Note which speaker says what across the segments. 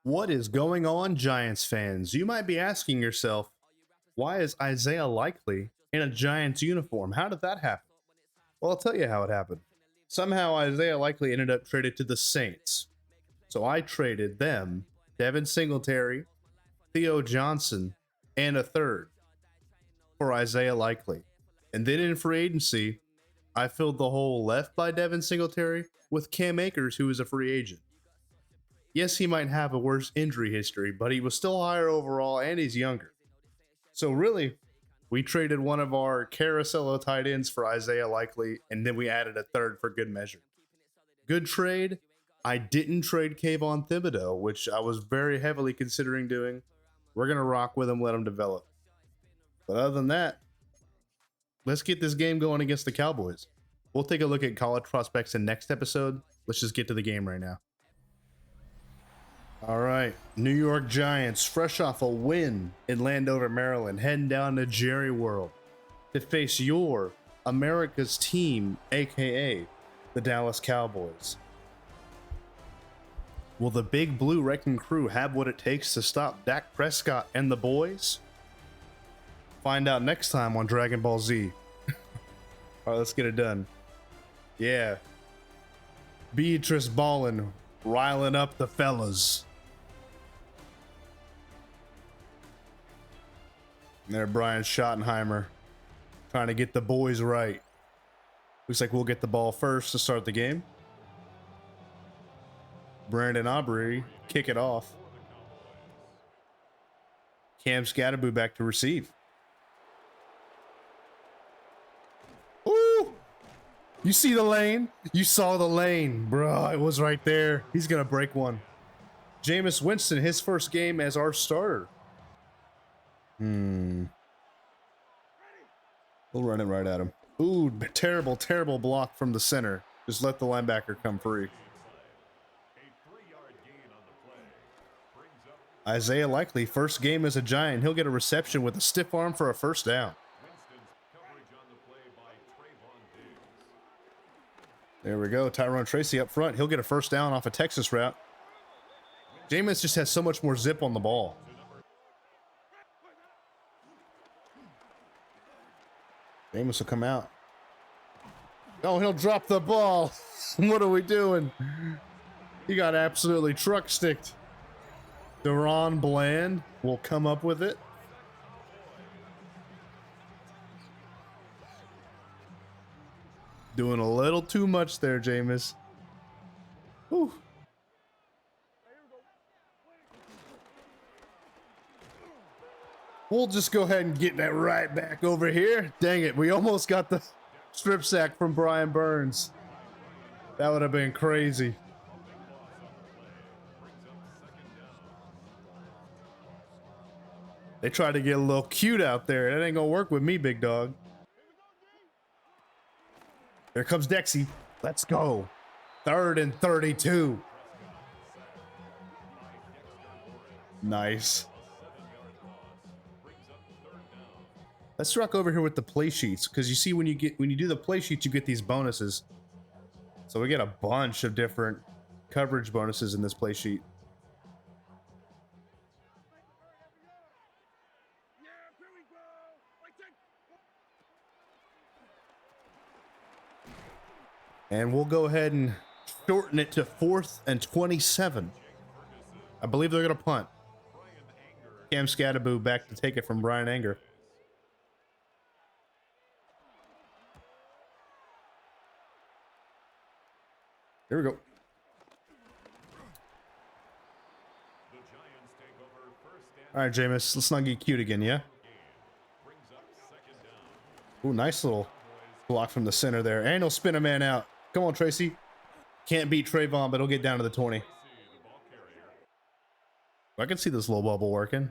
Speaker 1: What is going on, Giants fans? You might be asking yourself, why is Isaiah Likely in a Giants uniform? How did that happen? Well, I'll tell you how it happened. Somehow Isaiah Likely ended up traded to the Saints. So I traded them, Devin Singletary, Theo Johnson, and a third for Isaiah Likely. And then in free agency, I filled the hole left by Devin Singletary with Cam Akers, who is a free agent. Yes, he might have a worse injury history, but he was still higher overall and he's younger. So really, we traded one of our carousel tight ends for Isaiah Likely, and then we added a third for good measure. Good trade. I didn't trade Kayvon Thibodeau, which I was very heavily considering doing. We're going to rock with him, let him develop. But other than that, let's get this game going against the Cowboys. We'll take a look at college prospects in next episode. Let's just get to the game right now. All right, New York Giants, fresh off a win in Landover, Maryland, heading down to Jerry World to face your America's team, aka the Dallas Cowboys. Will the Big Blue Wrecking Crew have what it takes to stop Dak Prescott and the boys? Find out next time on Dragon Ball Z. All right, let's get it done. Yeah. Beatrice Ballin riling up the fellas. And there, Brian Schottenheimer trying to get the boys right. Looks like we'll get the ball first to start the game. Brandon Aubrey kick it off. Cam Scatterboo back to receive. Ooh! You see the lane? You saw the lane, bro. It was right there. He's gonna break one. Jameis Winston, his first game as our starter. We'll run it right at him. Ooh, terrible, terrible block from the center. Just let the linebacker come free. Isaiah Likely, first game as a Giant. He'll get a reception with a stiff arm for a first down. There we go. Tyrone Tracy up front. He'll get a first down off a Texas route. Jameis just has so much more zip on the ball. Jameis will come out. Oh, he'll drop the ball. What are we doing? He got absolutely truck sticked. Deron Bland will come up with it. Doing a little too much there, Jameis. Whew. We'll just go ahead and get that right back over here. Dang it, we almost got the strip sack from Brian Burns. That would have been crazy. They tried to get a little cute out there. That ain't gonna work with me, big dog. There comes Dexy. Let's go. 3rd and 32. Nice. Let's rock over here with the play sheets, because you see when you do the play sheets, you get these bonuses. So we get a bunch of different coverage bonuses in this play sheet. And we'll go ahead and shorten it to 4th and 27. I believe they're going to punt. Cam Scatterboo back to take it from Brian Anger. Here we go. All right, Jameis, let's not get cute again, yeah? Ooh, nice little block from the center there. And he'll spin a man out. Come on, Tracy. Can't beat Trayvon, but he'll get down to the 20. I can see this little bubble working.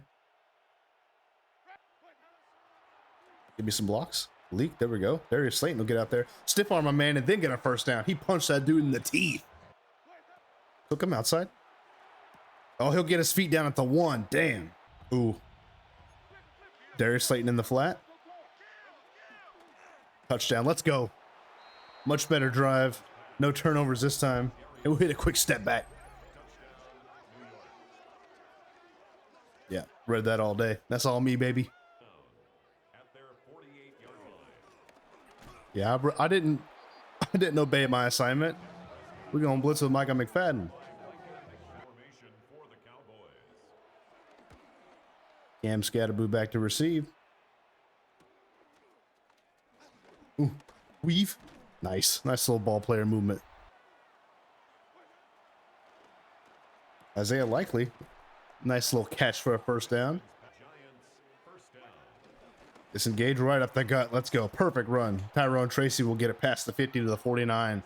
Speaker 1: Give me some blocks. Leak. There we go. Darius Slayton will get out there. Stiff arm a man and then get a first down. He punched that dude in the teeth. Took him outside. Oh, he'll get his feet down at the 1. Damn. Ooh. Darius Slayton in the flat. Touchdown. Let's go. Much better drive. No turnovers this time. And we'll hit a quick step back. Yeah, read that all day. That's all me, baby. Yeah, I didn't I didn't obey my assignment. We're gonna blitz with Micah McFadden. Cam Scatterboo back to receive. Ooh, weave. Nice little ball player movement. Isaiah Likely. Nice little catch for a first down. Disengage right up the gut. Let's go. Perfect run. Tyrone Tracy will get it past the 50 to the 49.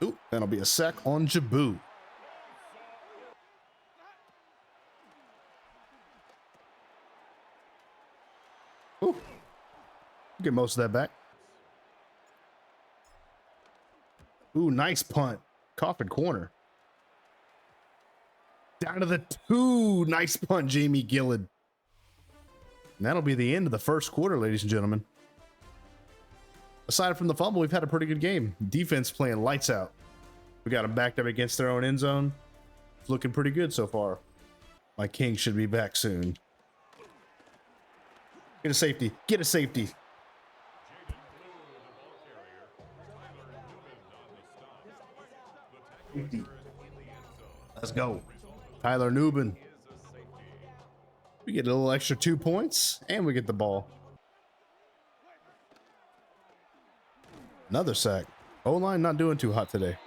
Speaker 1: Ooh, that'll be a sack on Jaboo. Ooh, get most of that back. Ooh, nice punt. Coffin corner. Down to the 2. Nice punt, Jamie Gillard. And that'll be the end of the first quarter, ladies and gentlemen. Aside from the fumble, we've had a pretty good game. Defense playing lights out. We got them backed up against their own end zone. It's looking pretty good so far. My king should be back soon. Get a safety. Get a safety. Let's go. Tyler Newbin. We get a little extra 2 points, and we get the ball. Another sack. O-line not doing too hot today.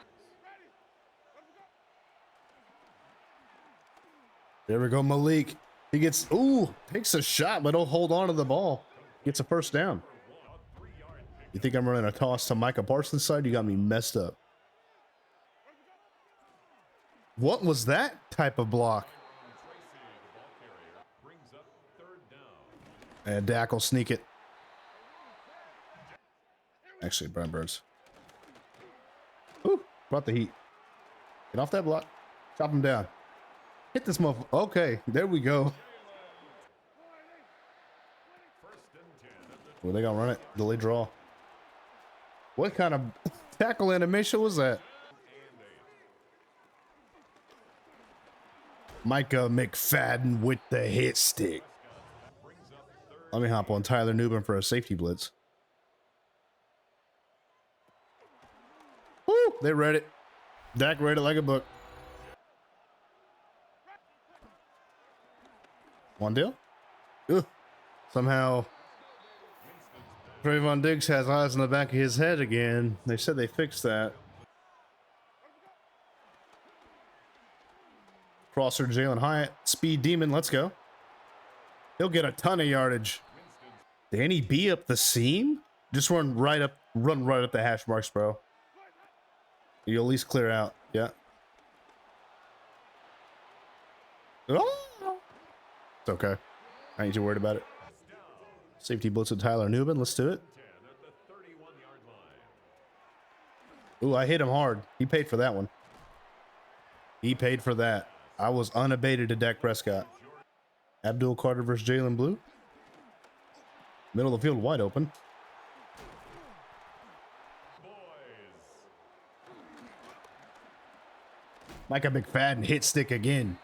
Speaker 1: There we go, Malik. He gets, ooh, takes a shot, but he'll hold on to the ball. Gets a first down. You think I'm running a toss to Micah Parsons' side? You got me messed up. What was that type of block? And Dak will sneak it. Actually, Brian Burns. Ooh, brought the heat. Get off that block. Chop him down. Hit this motherfucker. Okay, there we go. Well, they gonna run it. Delay draw. What kind of tackle animation was that? Micah McFadden with the hit stick. Let me hop on Tyler Newbin for a safety blitz. Woo! They read it. Dak read it like a book. One deal. Ugh. Somehow Trayvon Diggs has eyes in the back of his head again. They said they fixed that. Crosser Jalen Hyatt. Speed Demon. Let's go. He'll get a ton of yardage. Danny B up the seam? Just run right up the hash marks, bro. You'll at least clear out. Yeah. Oh! It's okay. I ain't too worried about it. Safety blitz with Tyler Newbin. Let's do it. Ooh, I hit him hard. He paid for that one. He paid for that. I was unabated to Dak Prescott. Abdul Carter versus Jalen Blue. Middle of the field wide open. Micah McFadden hit stick again.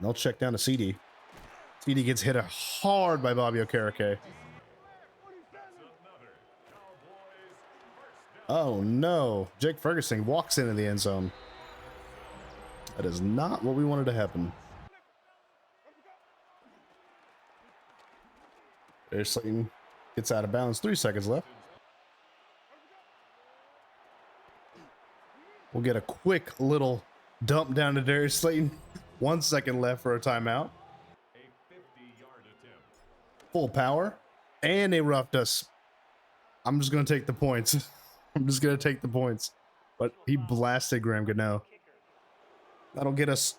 Speaker 1: They'll check down to Ceedee. Ceedee gets hit hard by Bobby Okereke. Oh no. Jake Ferguson walks into the end zone. That is not what we wanted to happen. There's Slayton. Gets out of bounds. 3 seconds left. We'll get a quick little dump down to Darius Slayton. 1 second left for a timeout. Full power. And they roughed us. I'm just going to take the points. I'm just going to take the points. But he blasted Graham Gano. That'll get us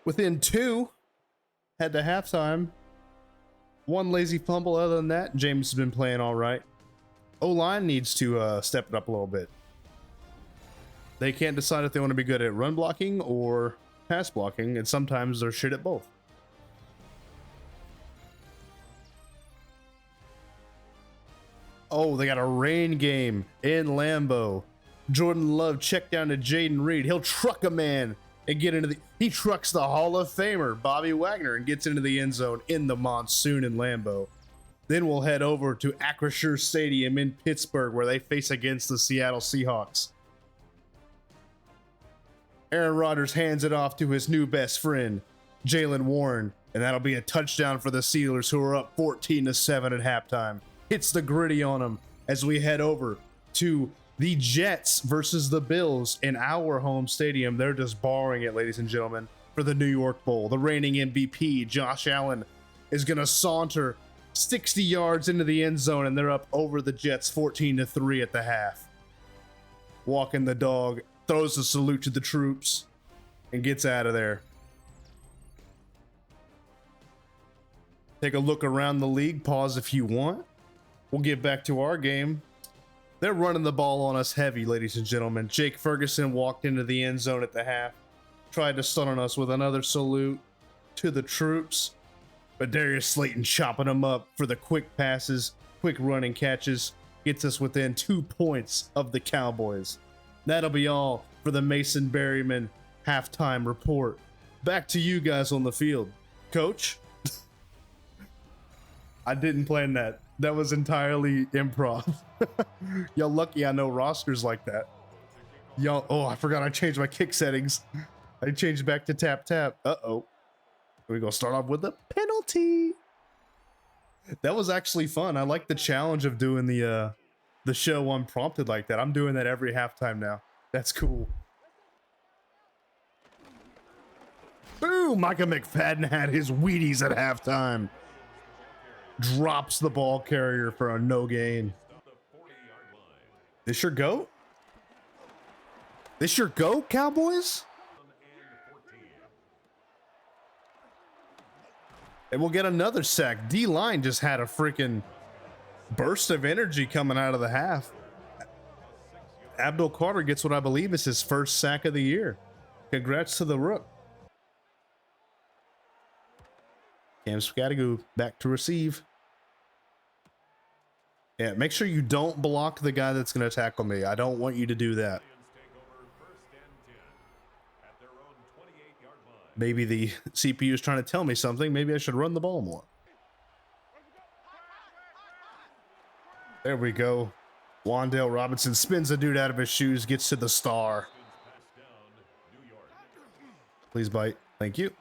Speaker 1: within 2. Head to halftime. 1 lazy fumble. Other than that, James has been playing all right. O-line needs to step it up a little bit. They can't decide if they want to be good at run blocking or pass blocking, and sometimes they're shit at both. Oh, they got a rain game in Lambeau. Jordan Love check down to Jaden Reed. He'll truck a man and get into the, he trucks the Hall of Famer, Bobby Wagner, and gets into the end zone in the monsoon in Lambeau. Then we'll head over to Acrisure Stadium in Pittsburgh, where they face against the Seattle Seahawks. Aaron Rodgers hands it off to his new best friend, Jaylen Warren, and that'll be a touchdown for the Steelers, who are up 14-7 at halftime. Hits the gritty on them as we head over to the Jets versus the Bills in our home stadium. They're just borrowing it, ladies and gentlemen, for the New York Bowl. The reigning MVP, Josh Allen, is going to saunter 60 yards into the end zone, and they're up over the Jets 14-3 at the half. Walking the dog, throws a salute to the troops, and gets out of there. Take a look around the league. Pause if you want. We'll get back to our game. They're running the ball on us heavy, ladies and gentlemen. Jake Ferguson walked into the end zone at the half, tried to stun on us with another salute to the troops, but Darius Slayton chopping them up for the quick passes, quick running catches, gets us within 2 points of the Cowboys. That'll be all for the Mason Berryman halftime report. Back to you guys on the field. Coach? I didn't plan that. That was entirely improv. Y'all lucky I know rosters like that. Y'all, oh, I forgot I changed my kick settings. I changed back to tap tap. Uh-oh. We're gonna start off with a penalty. That was actually fun. I like the challenge of doing the show unprompted like that. I'm doing that every halftime now. That's cool. Boom! Micah McFadden had his Wheaties at halftime. Drops the ball carrier for a no gain. This your goat? This your goat, Cowboys? And we'll get another sack. D-line just had a freaking burst of energy coming out of the half. Abdul Carter gets what I believe is his first sack of the year. Congrats to the Rook. Cam Scattigoo back to receive. Yeah, make sure you don't block the guy that's going to tackle me. I don't want you to do that. Maybe the CPU is trying to tell me something. Maybe I should run the ball more. There we go. Wan'Dale Robinson spins the dude out of his shoes, gets to the star. Please bite. Thank you.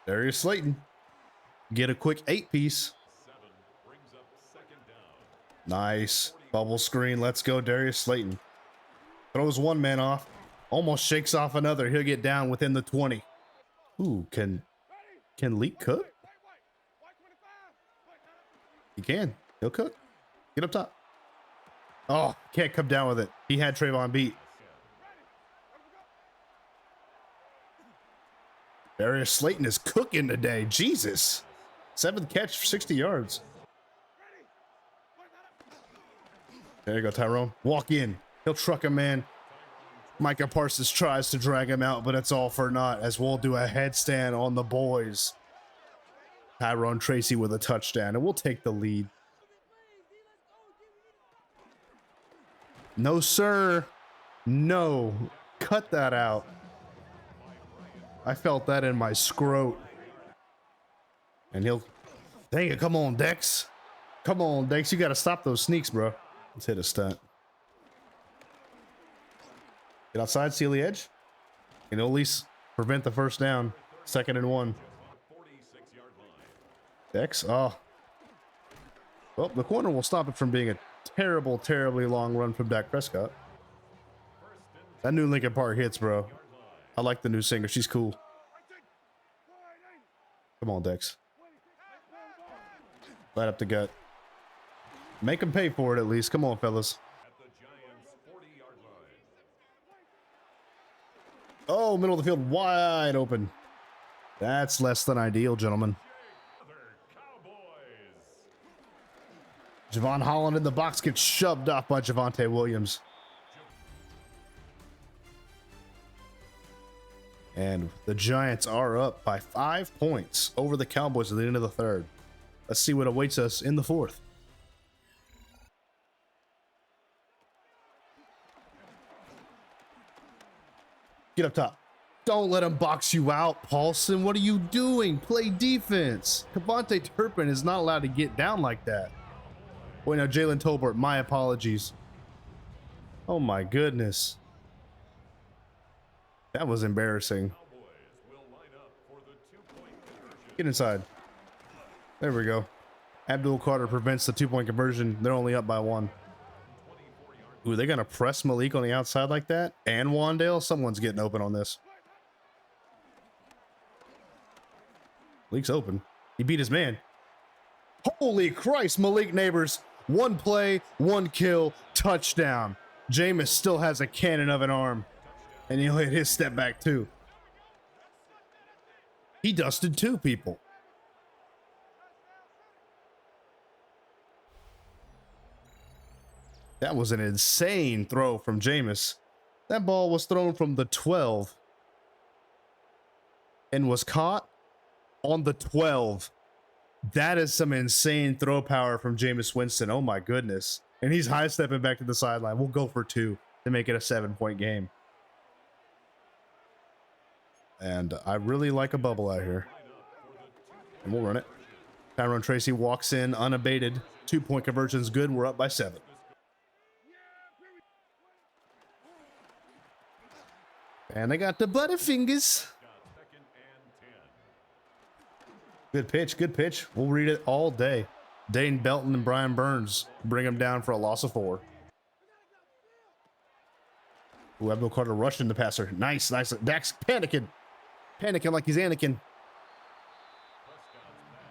Speaker 1: Darius Slayton. Get a quick 8-piece. Nice. Bubble screen. Let's go, Darius Slayton. Throws one man off. Almost shakes off another. He'll get down within the 20. Ooh, can Leak cook? He can. He'll cook. Get up top. Oh, can't come down with it. He had Trayvon beat. Darius Slayton is cooking today. Jesus. 7th catch for 60 yards. There you go, Tyrone. Walk in. He'll truck him, man. Micah Parsons tries to drag him out, but it's all for naught as we'll do a headstand on the boys. Tyrone Tracy with a touchdown, and we'll take the lead. No, sir. No. Cut that out. I felt that in my scrot. And he'll... Dang it, come on, Dex. Come on, Dex. You got to stop those sneaks, bro. Let's hit a stunt. Get outside, seal the edge. And at least prevent the first down. 2nd and 1. Dex, oh. Well, the corner will stop it from being a terrible, terribly long run from Dak Prescott. That new Linkin Park hits, bro. I like the new singer. She's cool. Come on, Dex. Light up the gut. Make him pay for it at least. Come on, fellas. Oh, middle of the field, wide open. That's less than ideal, gentlemen. Javon Holland in the box gets shoved off by Javonte Williams. And the Giants are up by 5 points over the Cowboys at the end of the 3rd. Let's see what awaits us in the 4th. Get up top. Don't let him box you out, Paulson. What are you doing? Play defense. Devontae Turpin is not allowed to get down like that. Wait, now Jalen Tolbert, my apologies. Oh my goodness. That was embarrassing. Get inside. There we go. Abdul Carter prevents the 2-point conversion. They're only up by 1. Ooh, they're going to press Malik on the outside like that? And Wandale? Someone's getting open on this. Malik's open. He beat his man. Holy Christ, Malik Neighbors. 1 play, 1 kill, touchdown. Jameis still has a cannon of an arm. And he'll hit his step back too. He dusted 2 people. That was an insane throw from Jameis. That ball was thrown from the 12 and was caught on the 12. That is some insane throw power from Jameis Winston. Oh my goodness. And he's high stepping back to the sideline. We'll go for 2 to make it a 7-point game. And I really like a bubble out here. And we'll run it. Tyrone Tracy walks in unabated. 2-point conversion's good, and we're up by 7. And they got the Butterfingers. Good pitch, good pitch. We'll read it all day. Dane Belton and Brian Burns bring him down for a loss of 4. Ooh, Abdul Carter rushing the passer. Nice, nice. Dak's panicking. Panicking like he's Anakin.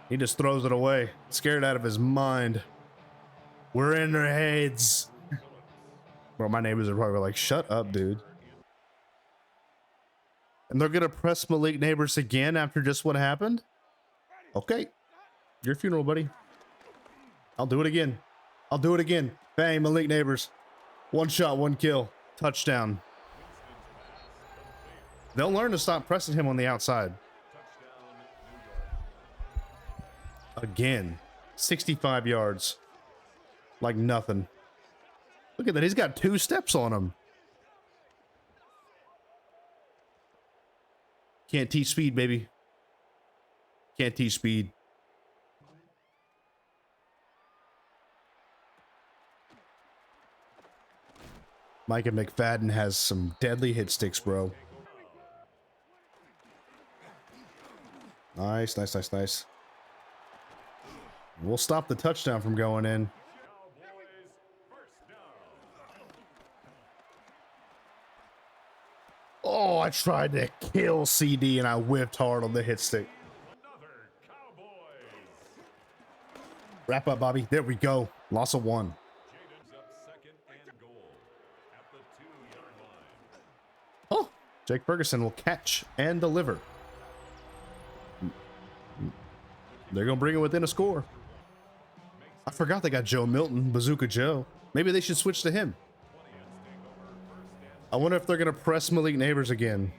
Speaker 1: He just throws it away. Scared out of his mind. We're in their heads. Bro, my neighbors are probably like, shut up, dude. And they're going to press Malik Neighbors again after just what happened? Okay. Your funeral, buddy. I'll do it again. I'll do it again. Bang, Malik Neighbors. 1 shot, 1 kill. Touchdown. They'll learn to stop pressing him on the outside. Again. 65 yards. Like nothing. Look at that. He's got 2 steps on him. Can't teach speed, baby. Can't teach speed. Micah McFadden has some deadly hit sticks, bro. Nice, nice, nice, nice. We'll stop the touchdown from going in. Oh, I tried to kill CD and I whiffed hard on the hit stick. Wrap up, Bobby. There we go. Loss of 1. Oh, Jake Ferguson will catch and deliver. They're going to bring it within a score. I forgot they got Joe Milton, Bazooka Joe. Maybe they should switch to him. I wonder if they're going to press Malik Neighbors again.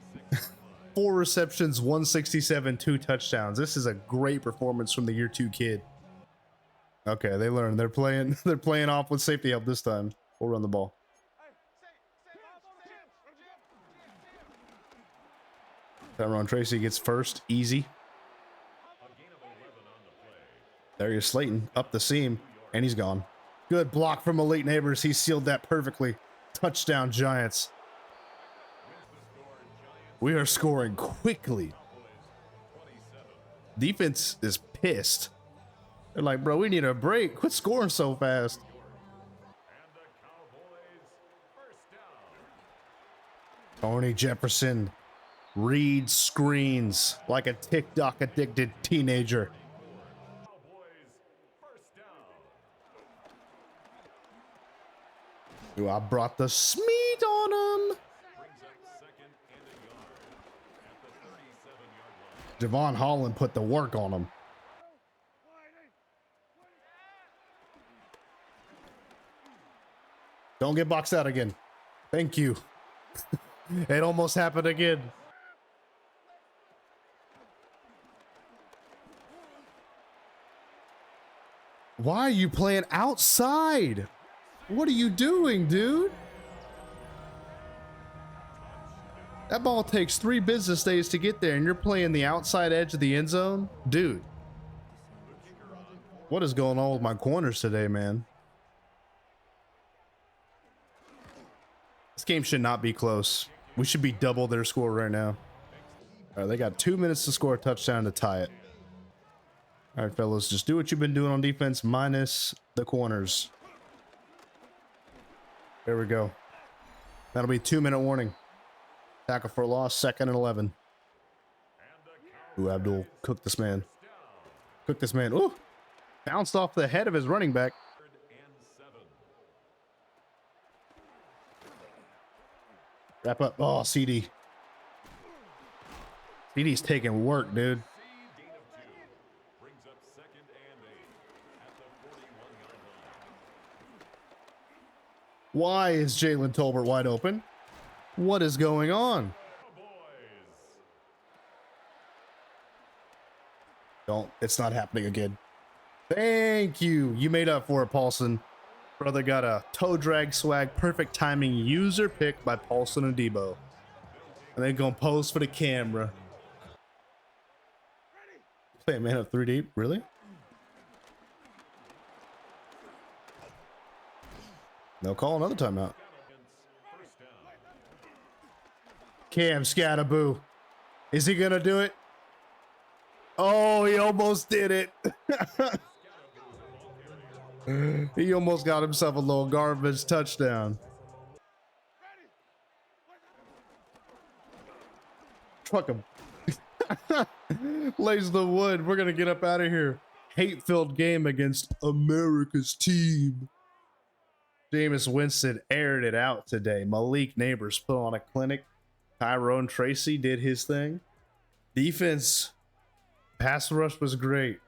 Speaker 1: 4 receptions, 167, 2 touchdowns. This is a great performance from the year 2 kid. Okay, they learned. They're playing off with safety help this time. We'll run the ball. Tyrone Tracy gets first. Easy. There Slayton up the seam, and he's gone. Good block from Malik Neighbors. He sealed that perfectly. Touchdown, Giants. We are scoring quickly. Defense is pissed. They're like, bro, we need a break. Quit scoring so fast. Tony Jefferson reads screens like a TikTok addicted teenager. Ooh, I brought the smeat on him. Javon Holland put the work on him. Don't get boxed out again. Thank you. It almost happened again. Why are you playing outside? What are you doing, dude? That ball takes 3 business days to get there, and you're playing the outside edge of the end zone? Dude, what is going on with my corners today, man? This game should not be close. We should be double their score right now. All right, they got 2 minutes to score a touchdown to tie it. All right, fellas, just do what you've been doing on defense minus the corners. There we go. That'll be 2-minute warning. Tackle for a loss, 2nd and 11. Ooh, Abdul, cook this man. Cook this man. Ooh, bounced off the head of his running back. Wrap up. Oh, Ceedee. Ceedee's taking work, dude. Why is Jalen Tolbert wide open? What is going on? Don't. It's not happening again. Thank you. You made up for it, Paulson. Brother got a toe drag swag, perfect timing user pick by Paulson and Debo. And then gonna pose for the camera. Play a man up 3 deep, really? No call, another timeout. Cam Scatterboo. Is he gonna do it? Oh, he almost did it. He almost got himself a little garbage touchdown. Truck him. Lays the wood. We're gonna get up out of here. Hate-filled game against America's team. Jameis Winston aired it out today. Malik Neighbors put on a clinic. Tyrone Tracy did his thing. Defense, pass rush was great.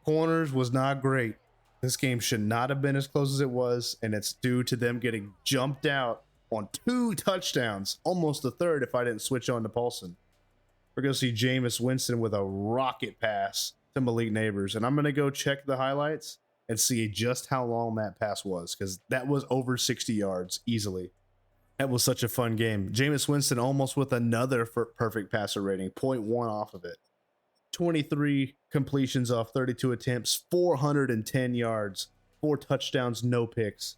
Speaker 1: Corners was not great. This game should not have been as close as it was, and it's due to them getting jumped out on 2 touchdowns, almost a third if I didn't switch on to Paulson. We're going to see Jameis Winston with a rocket pass to Malik Neighbors, and I'm going to go check the highlights and see just how long that pass was, because that was over 60 yards easily. That was such a fun game. Jameis Winston almost with another perfect passer rating, 0.1 off of it. 23 completions off 32 attempts, 410 yards, 4 touchdowns, no picks.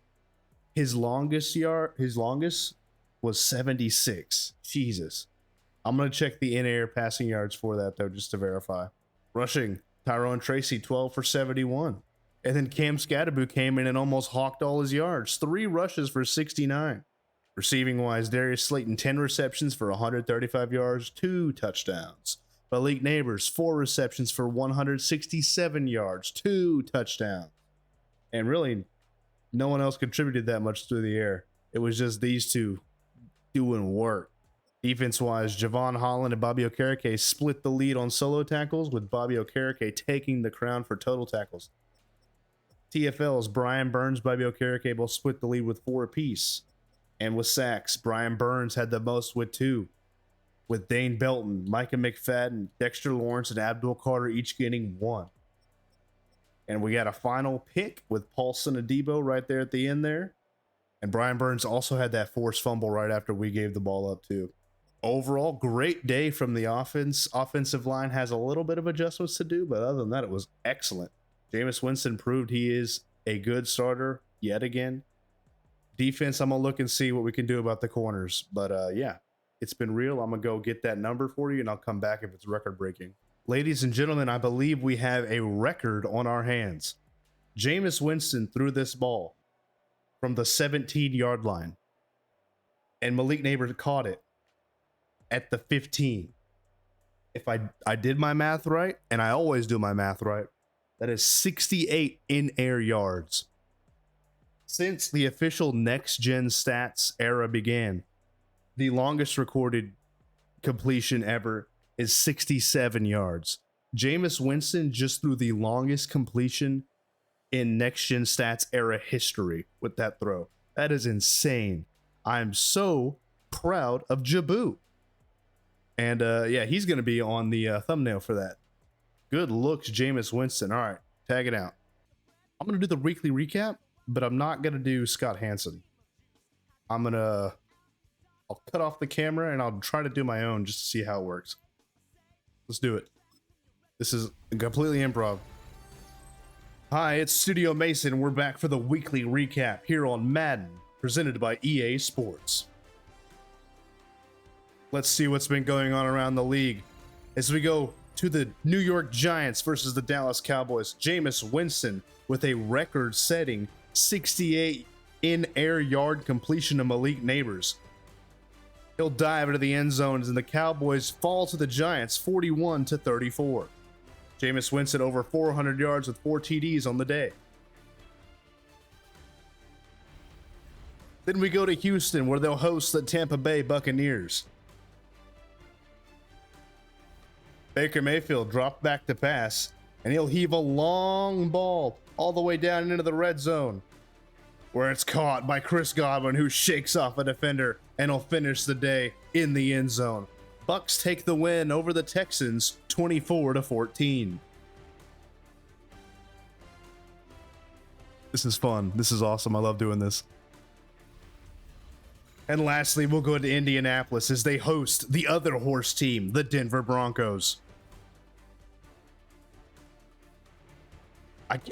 Speaker 1: His longest was 76. Jesus. I'm going to check the in-air passing yards for that, though, just to verify. Rushing, Tyrone Tracy, 12 for 71. And then Cam Scatterboo came in and almost hawked all his yards. 3 rushes for 69. Receiving-wise, Darius Slayton, 10 receptions for 135 yards, 2 touchdowns. Malik Neighbors, 4 receptions for 167 yards, 2 touchdowns. And really, no one else contributed that much through the air. It was just these two doing work. Defense-wise, Javon Holland and Bobby Okereke split the lead on solo tackles, with Bobby Okereke taking the crown for total tackles. TFLs, Brian Burns, Bobby Okereke both split the lead with 4 apiece. And with sacks, Brian Burns had the most with 2. With Dane Belton, Micah McFadden, Dexter Lawrence, and Abdul Carter each getting 1. And we got a final pick with Paulson and Debo right there at the end there. And Brian Burns also had that forced fumble right after we gave the ball up too. Overall, great day from the offense. Offensive line has a little bit of adjustments to do, but other than that, it was excellent. Jameis Winston proved he is a good starter yet again. Defense, I'm going to look and see what we can do about the corners. But yeah, it's been real. I'm going to go get that number for you, and I'll come back if it's record breaking. Ladies and gentlemen, I believe we have a record on our hands. Jameis Winston threw this ball from the 17-yard line, and Malik Neighbors caught it at the 15. If I did my math right, and I always do my math right, that is 68 in-air yards. Since the official next-gen stats era began, the longest recorded completion ever is 67 yards. Jameis Winston just threw the longest completion in next-gen stats era history with that throw. That is insane. I'm so proud of Jabu. And yeah, he's going to be on the thumbnail for that. Good looks, Jameis Winston. All right, tag it out. I'm going to do the weekly recap, but I'm not going to do Scott Hansen. I'm going to I'll cut off the camera and I'll try to do my own just to see how it works. Let's do it. This is completely improv. Hi, it's Studio Mason. We're back for the weekly recap here on Madden, presented by EA Sports. Let's see what's been going on around the league. As we go to the New York Giants versus the Dallas Cowboys, Jameis Winston with a record-setting 68 in-air yard completion to Malik Neighbors. He'll dive into the end zones and the Cowboys fall to the Giants 41-34. Jameis Winston over 400 yards with 4 TDs on the day. Then we go to Houston where they'll host the Tampa Bay Buccaneers. Baker Mayfield dropped back to pass and he'll heave a long ball all the way down into the red zone, where it's caught by Chris Godwin, who shakes off a defender and will finish the day in the end zone. Bucks take the win over the Texans 24-14. This is fun. This is awesome. I love doing this. And lastly, we'll go to Indianapolis as they host the other horse team, the Denver Broncos.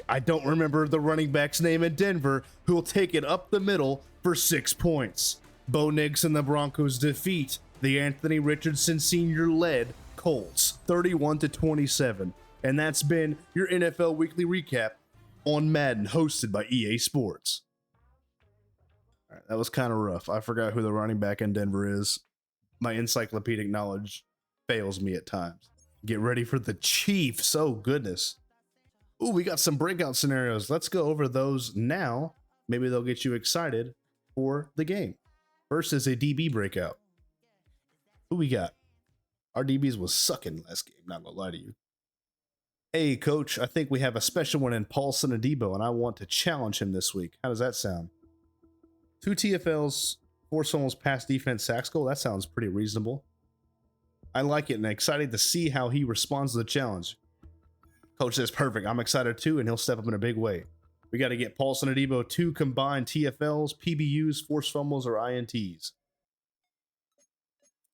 Speaker 1: I don't remember the running back's name in Denver, who will take it up the middle for 6 points. Bo Nix and the Broncos defeat the Anthony Richardson Sr.-led Colts 31-27. And that's been your NFL Weekly Recap on Madden, hosted by EA Sports. All right, that was kind of rough. I forgot who the running back in Denver is. My encyclopedic knowledge fails me at times. Get ready for the Chiefs. Oh, goodness. Ooh, we got some breakout scenarios. Let's go over those now. Maybe they'll get you excited for the game. First is a DB breakout. Who we got? Our DBs was sucking last game, not gonna lie to you. Hey, coach, I think we have a special one in Paulson Adebo, and I want to challenge him this week. How does that sound? 2 TFLs, 4 fumbles, pass defense, sacks goal. That sounds pretty reasonable. I like it and excited to see how he responds to the challenge. Coach says perfect. I'm excited too, and he'll step up in a big way. We got to get Paulson Adebo 2 combined TFLs, PBUs, forced fumbles, or INTs.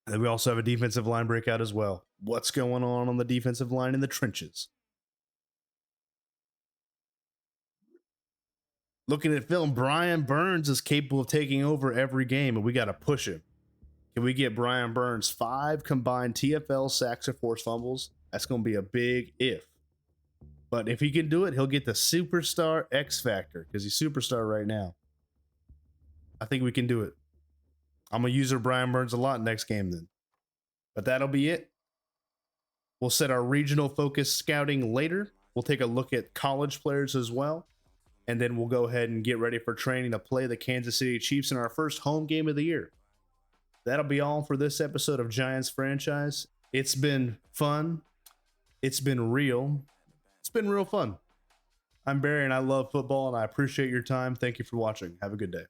Speaker 1: And then we also have a defensive line breakout as well. What's going on the defensive line in the trenches? Looking at film, Brian Burns is capable of taking over every game, and we got to push him. Can we get Brian Burns 5 combined TFL, sacks, or forced fumbles? That's going to be a big if. But if he can do it, he'll get the Superstar X Factor, because he's Superstar right now. I think we can do it. I'm going to use Brian Burns a lot next game then. But that'll be it. We'll set our regional focus scouting later. We'll take a look at college players as well. And then we'll go ahead and get ready for training to play the Kansas City Chiefs in our first home game of the year. That'll be all for this episode of Giants Franchise. It's been fun. It's been real. It's been real fun. I'm Barry and I love football and I appreciate your time. Thank you for watching. Have a good day.